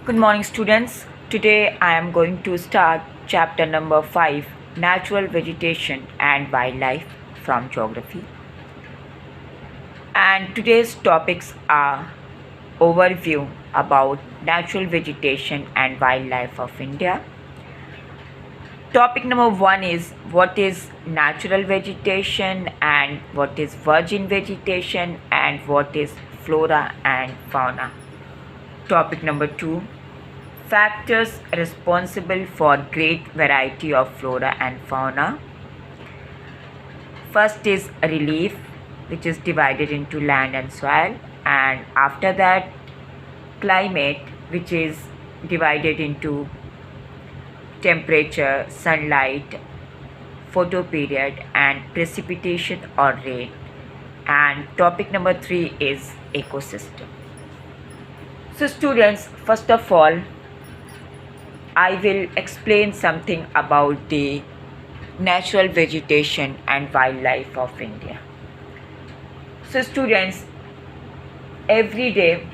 Good morning, students. Today I am going to start chapter number 5, Natural Vegetation and Wildlife from Geography. And today's topics are overview about natural vegetation and wildlife of India. Topic number 1 is what is natural vegetation and what is virgin vegetation and what is flora and fauna. Topic number 2, factors responsible for great variety of flora and fauna. First is relief, which is divided into land and soil, and after that climate, which is divided into temperature, sunlight, photoperiod, and precipitation or rain. And topic number 3 is ecosystem. So students, first of all, I will explain something about the natural vegetation and wildlife of India. So students, every day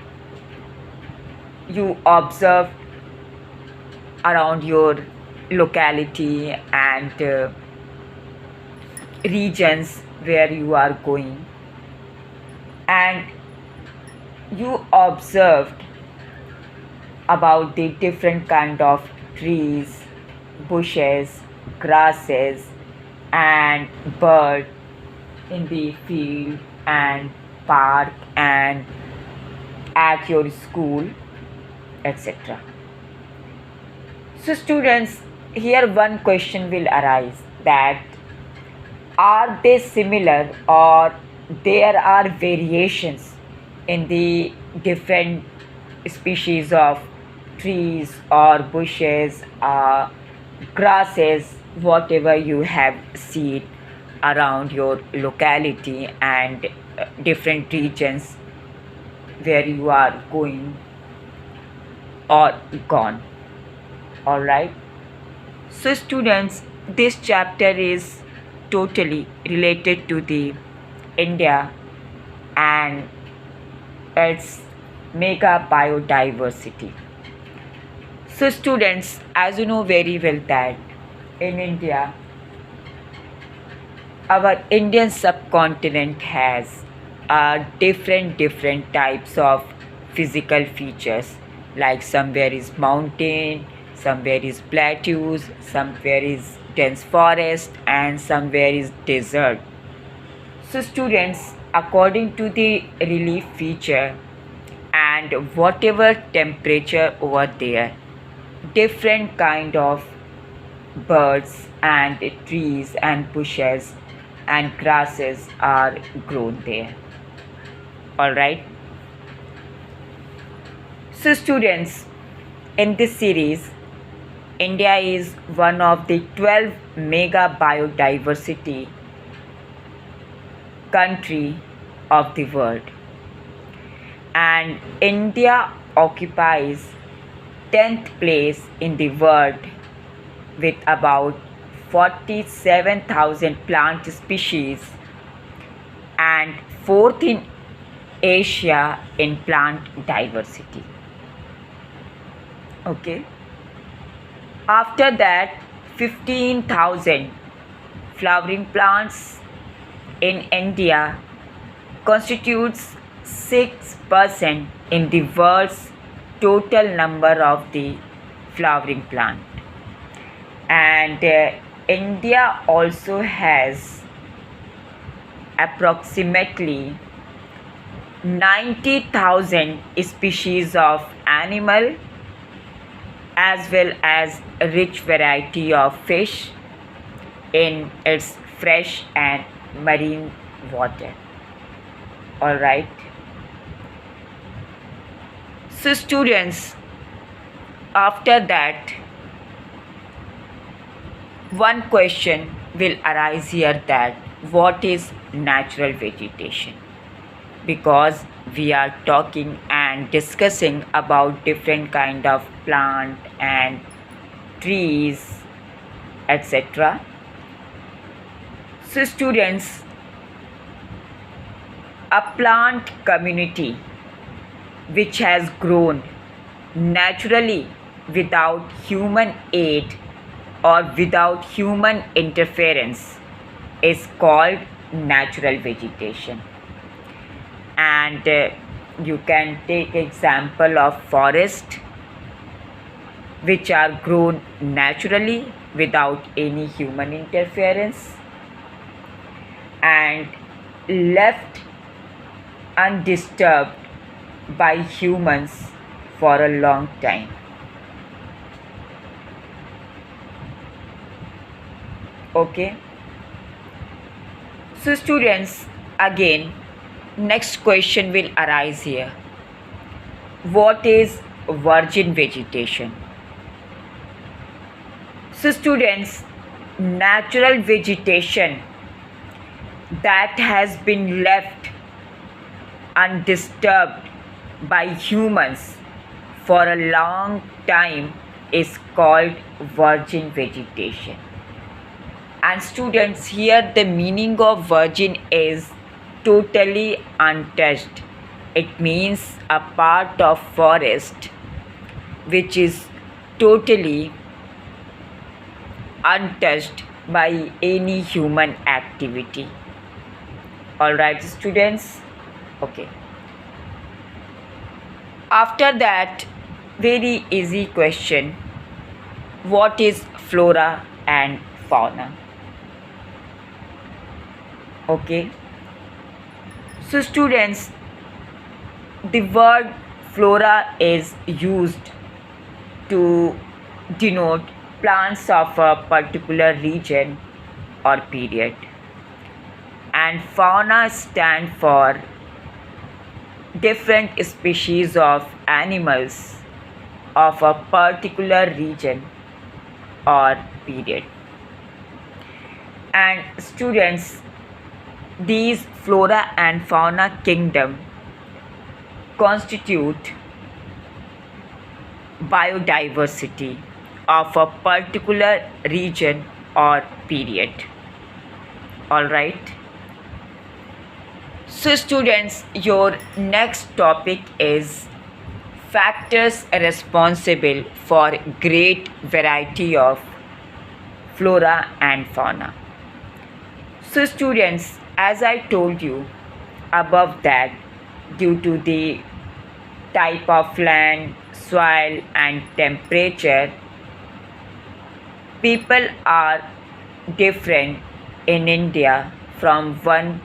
you observe around your locality and regions where you are going, and you observed about the different kind of trees, bushes, grasses, and bird in the field and park and at your school, etc. So students, here one question will arise, that are they similar or there are variations in the different species of trees or bushes, grasses, whatever you have seen around your locality and different regions where you are going or gone. All right. So students, this chapter is totally related to the India and its mega biodiversity. So students, as you know very well that in India, our Indian subcontinent has different types of physical features, like somewhere is mountain, somewhere is plateaus, somewhere is dense forest, and somewhere is desert. So students, according to the relief feature and whatever temperature over there, different kind of birds and trees and bushes and grasses are grown there. All right. So students, in this series, India is one of the 12 mega biodiversity country of the world, and India occupies 10th place in the world with about 47,000 plant species and 4th in Asia in plant diversity. Okay. After that, 15,000 flowering plants in India constitutes 6% in the world's total number of the flowering plant. And India also has approximately 90,000 species of animal as well as a rich variety of fish in its fresh and marine water. All right. So students, after that, one question will arise here, that what is natural vegetation? Because we are talking and discussing about different kind of plant and trees, etc. So students, a plant community which has grown naturally without human aid or without human interference is called natural vegetation. And you can take example of forest which are grown naturally without any human interference and left undisturbed by humans for a long time. Okay, so students, again next question will arise here. What is virgin vegetation? So students, natural vegetation that has been left undisturbed by humans for a long time is called virgin vegetation. And students, here the meaning of virgin is totally untouched. It means a part of forest which is totally untouched by any human activity. Alright students, okay. After that, very easy question, what is flora and fauna? Okay, so students, the word flora is used to denote plants of a particular region or period, and fauna stand for different species of animals of a particular region or period. And students, these flora and fauna kingdom constitute biodiversity of a particular region or period. Alright. So students, your next topic is factors responsible for great variety of flora and fauna. So students, as I told you above that, due to the type of land, soil and temperature, people are different in India from one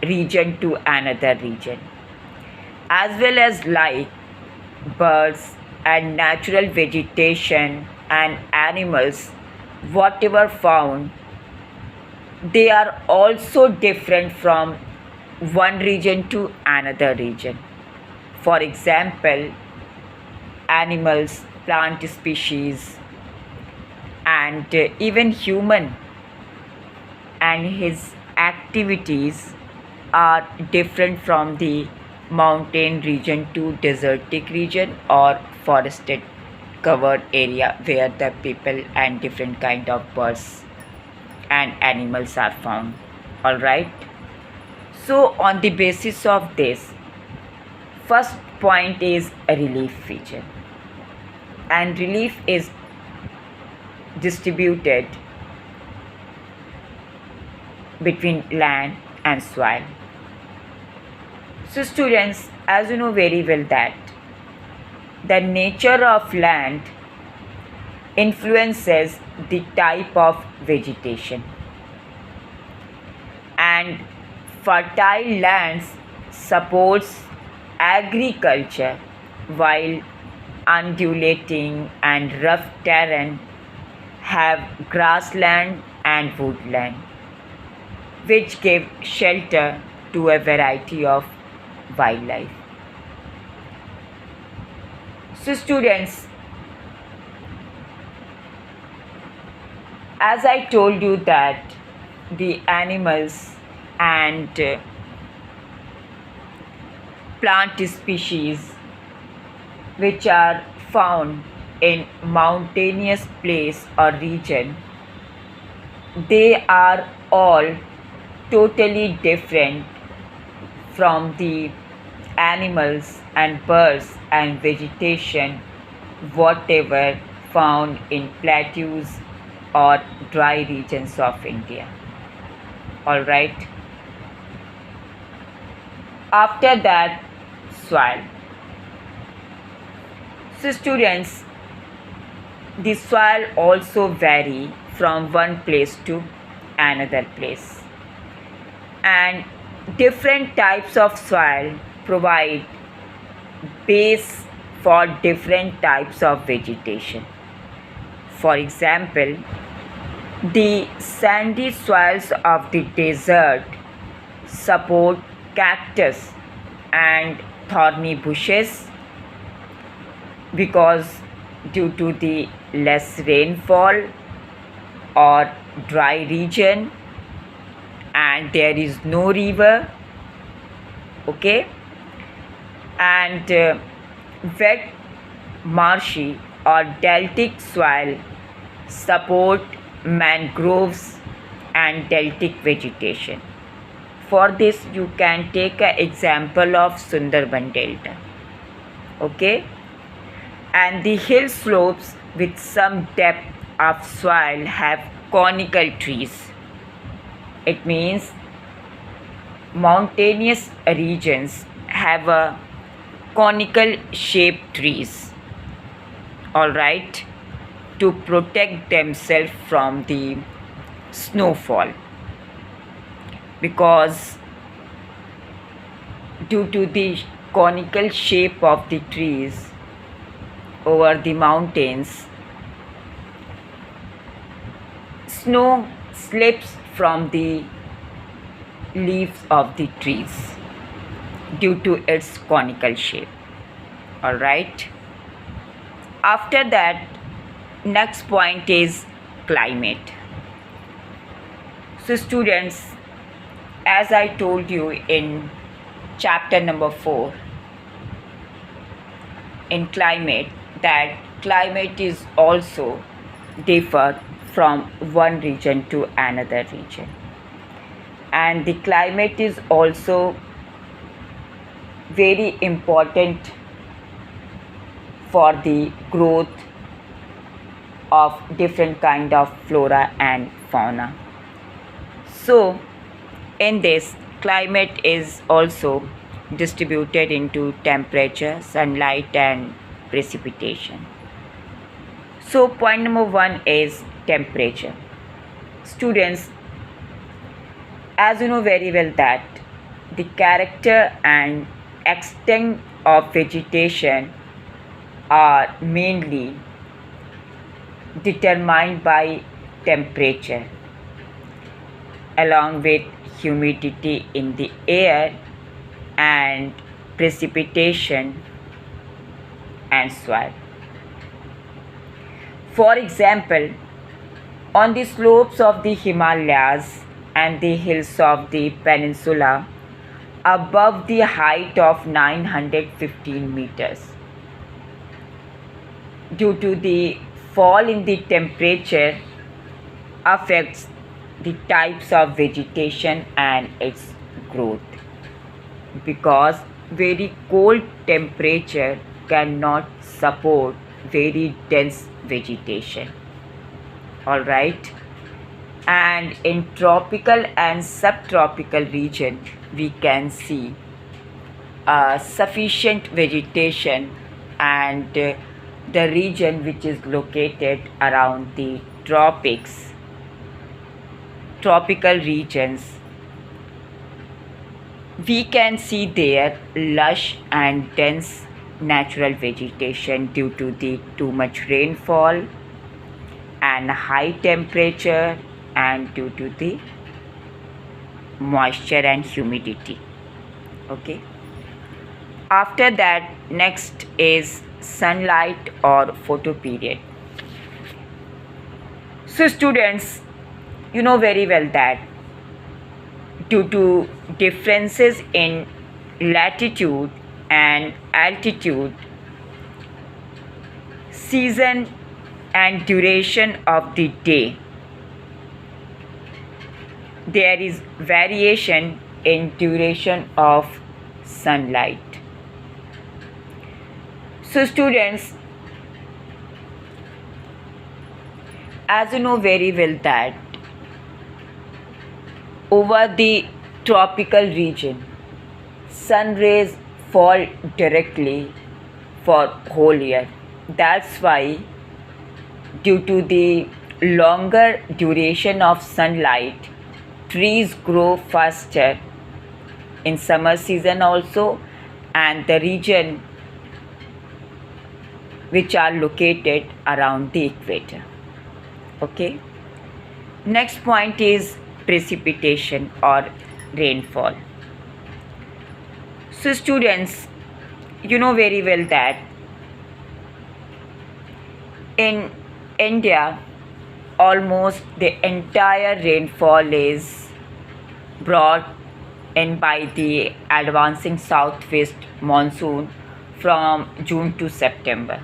region to another region, as well as like birds and natural vegetation and animals, whatever found, they are also different from one region to another region. For example, animals, plant species, and even human and his activities are different from the mountain region to desertic region or forested covered area where the people and different kind of birds and animals are found. Alright, so on the basis of this, first point is a relief feature, and relief is distributed between land and soil. So students, as you know very well that the nature of land influences the type of vegetation, and fertile lands supports agriculture while undulating and rough terrain have grassland and woodland which give shelter to a variety of wildlife. So students, as I told you that the animals and plant species which are found in mountainous place or region, they are all totally different from the animals and birds and vegetation, whatever found in plateaus or dry regions of India. Alright. After that, soil. So students, the soil also vary from one place to another place, and different types of soil provide base for different types of vegetation. For example, the sandy soils of the desert support cactus and thorny bushes because due to the less rainfall or dry region and there is no river, okay, and wet marshy or deltic soil support mangroves and deltic vegetation. For this you can take an example of Sundarban Delta, okay, and the hill slopes with some depth of soil have conical trees. It means mountainous regions have a conical shaped trees, all right, to protect themselves from the snowfall, because due to the conical shape of the trees over the mountains, snow slips from the leaves of the trees due to its conical shape. All right. After that, next point is climate. So students, as I told you in chapter number 4 in climate, that climate is also differ from one region to another region, and the climate is also very important for the growth of different kind of flora and fauna. So in this, climate is also distributed into temperature, sunlight and precipitation. So point number 1 is temperature. Students, as you know very well that the character and extent of vegetation are mainly determined by temperature along with humidity in the air and precipitation and soil. For example, on the slopes of the Himalayas and the hills of the peninsula above the height of 915 meters, due to the fall in the temperature affects the types of vegetation and its growth, because very cold temperature cannot support very dense vegetation. All right. And in tropical and subtropical region we can see sufficient vegetation, and the region which is located around the tropics, tropical regions, we can see there lush and dense natural vegetation due to the too much rainfall and high temperature and due to the moisture and humidity. Okay. After that, next is sunlight or photoperiod. So students, you know very well that due to differences in latitude and altitude, season and duration of the day, there is variation in duration of sunlight. So students, as you know very well that over the tropical region, sun rays fall directly for whole year. That's why, due to the longer duration of sunlight, trees grow faster in summer season also, and the region which are located around the equator. Okay. Next point is precipitation or rainfall. So students, you know very well that in India almost the entire rainfall is brought in by the advancing southwest monsoon from June to September,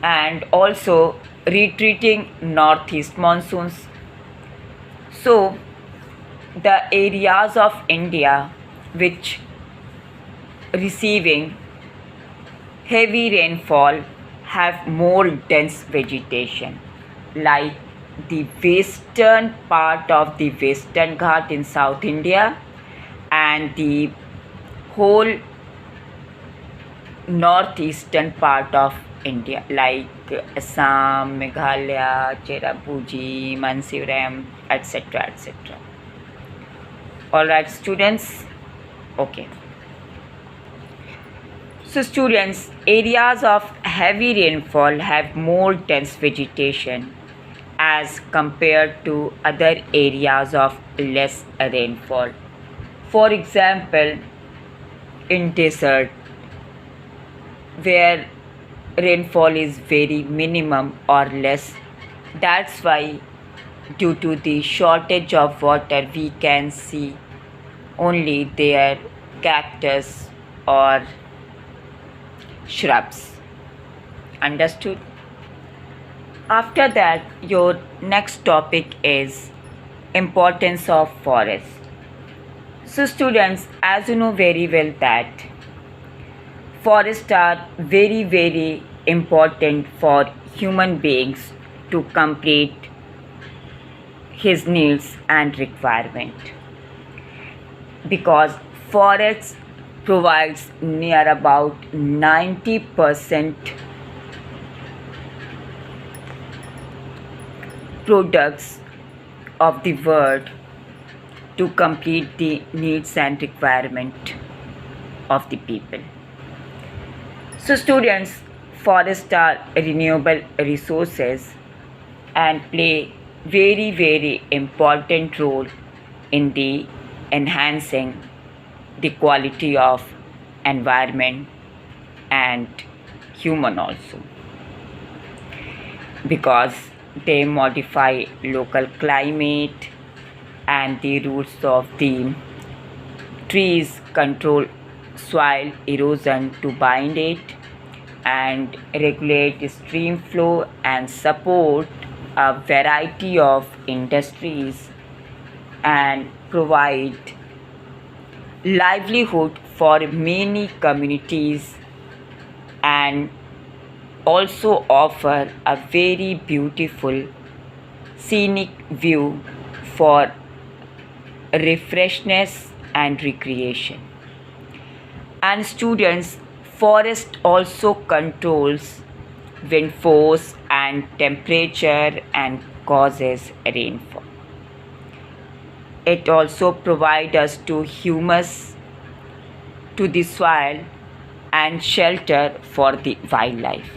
and also retreating northeast monsoons. So the areas of India which receiving heavy rainfall have more dense vegetation, like the western part of the Western Ghat in South India and the whole northeastern part of India, like Assam, Meghalaya, Cherrapunji, Mansiram, etc. etc. Alright, students. Okay. So, students, areas of heavy rainfall have more dense vegetation as compared to other areas of less rainfall. For example, in desert, where rainfall is very minimum or less, that's why due to the shortage of water we can see only their cactus or shrubs. Understood? After that, your next topic is importance of forest. So students, as you know very well that forests are very important for human beings to complete his needs and requirement, because forests provides near about 90% products of the world to complete the needs and requirement of the people. So students, forests are renewable resources and play very important role in the enhancing the quality of environment and human also, because they modify local climate, and the roots of the trees control soil erosion to bind it and regulate stream flow and support a variety of industries and provide livelihood for many communities, and also offer a very beautiful scenic view for refreshness and recreation. And students, forest also controls wind force and temperature and causes rainfall. It also provides us to humus to the soil and shelter for the wildlife.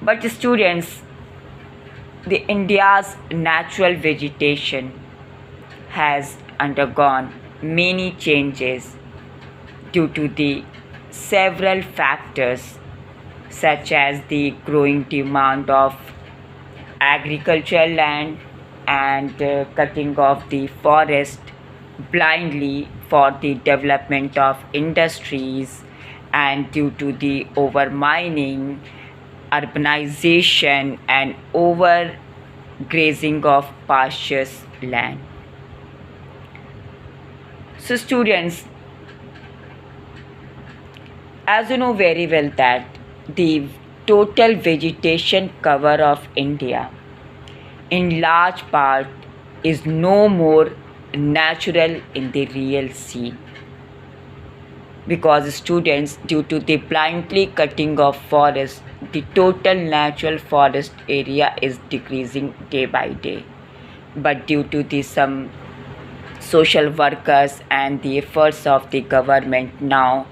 But students, the India's natural vegetation has undergone many changes due to the several factors, such as the growing demand of agricultural land and cutting of the forest blindly for the development of industries, and due to the overmining, urbanization and overgrazing of pastures land. So students, As you know very well that the total vegetation cover of India in large part is no more natural in the real scene, because students, due to the blindly cutting of forests, the total natural forest area is decreasing day by day. But due to the some social workers and the efforts of the government, now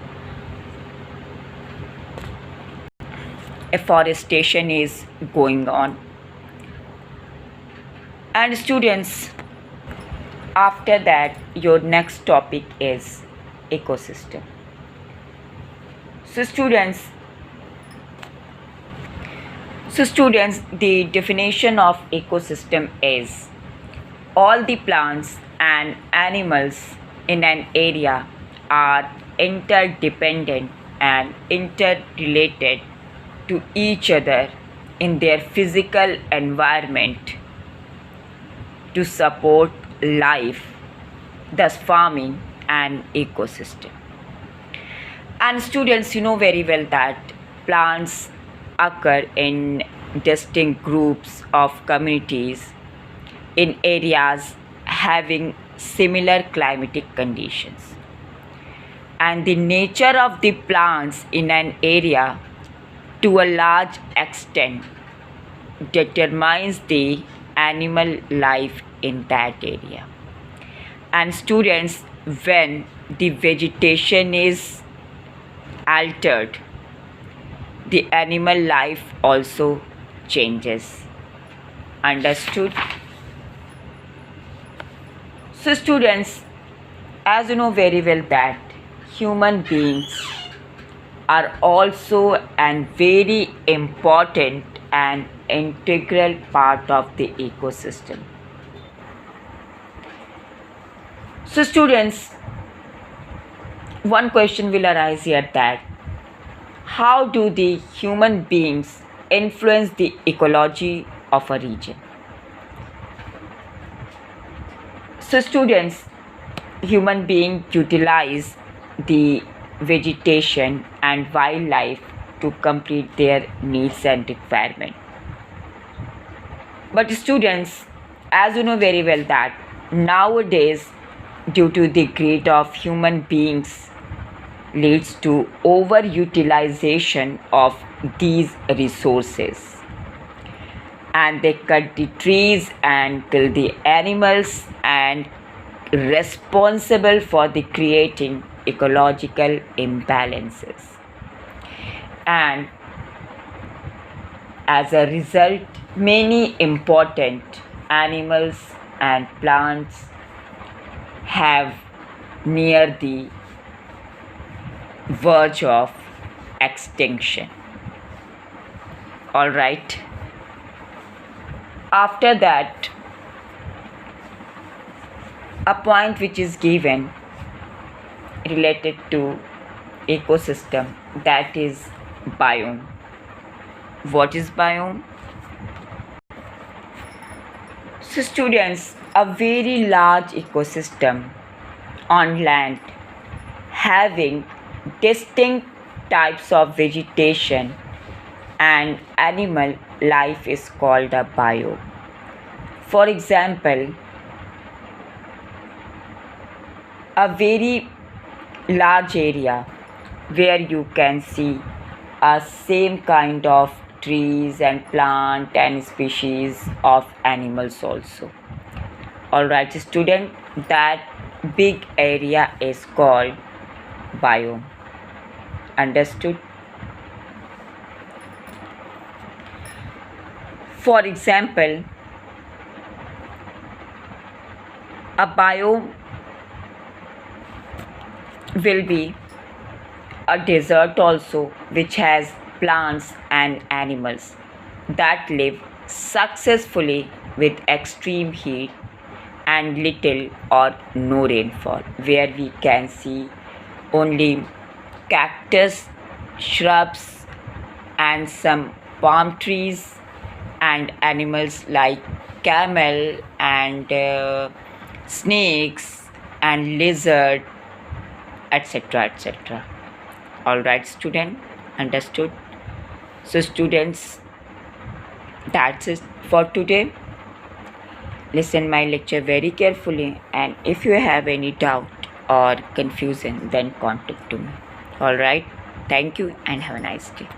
afforestation is going on. And students, after that your next topic is ecosystem. So students, the definition of ecosystem is all the plants and animals in an area are interdependent and interrelated to each other in their physical environment to support life, thus forming an ecosystem. And students, you know very well that plants occur in distinct groups of communities in areas having similar climatic conditions. And the nature of the plants in an area to a large extent determines the animal life in that area. And students, when the vegetation is altered, the animal life also changes. Understood? So students, as you know very well that human beings are also a very important and integral part of the ecosystem. So students, one question will arise here that how do the human beings influence the ecology of a region? So students, human beings utilize the vegetation and wildlife to complete their needs and requirement. But students, as you know very well that nowadays, due to the greed of human beings, leads to overutilization of these resources, and they cut the trees and kill the animals and responsible for the creating ecological imbalances. And as a result, many important animals and plants have near the verge of extinction. All right. After that, a point which is given related to ecosystem, that is biome. What is biome? So students, a very large ecosystem on land having distinct types of vegetation and animal life is called a biome. For example, a very large area where you can see a same kind of trees and plant and species of animals also. Alright student, that big area is called biome. Understood? For example, a biome will be a desert also, which has plants and animals that live successfully with extreme heat and little or no rainfall, where we can see only cactus, shrubs and some palm trees, and animals like camel and snakes and lizard, etc., etc. All right, student, understood? So students, that's it for today. Listen my lecture very carefully, and if you have any doubt or confusion, then contact to me. All right, thank you and have a nice day.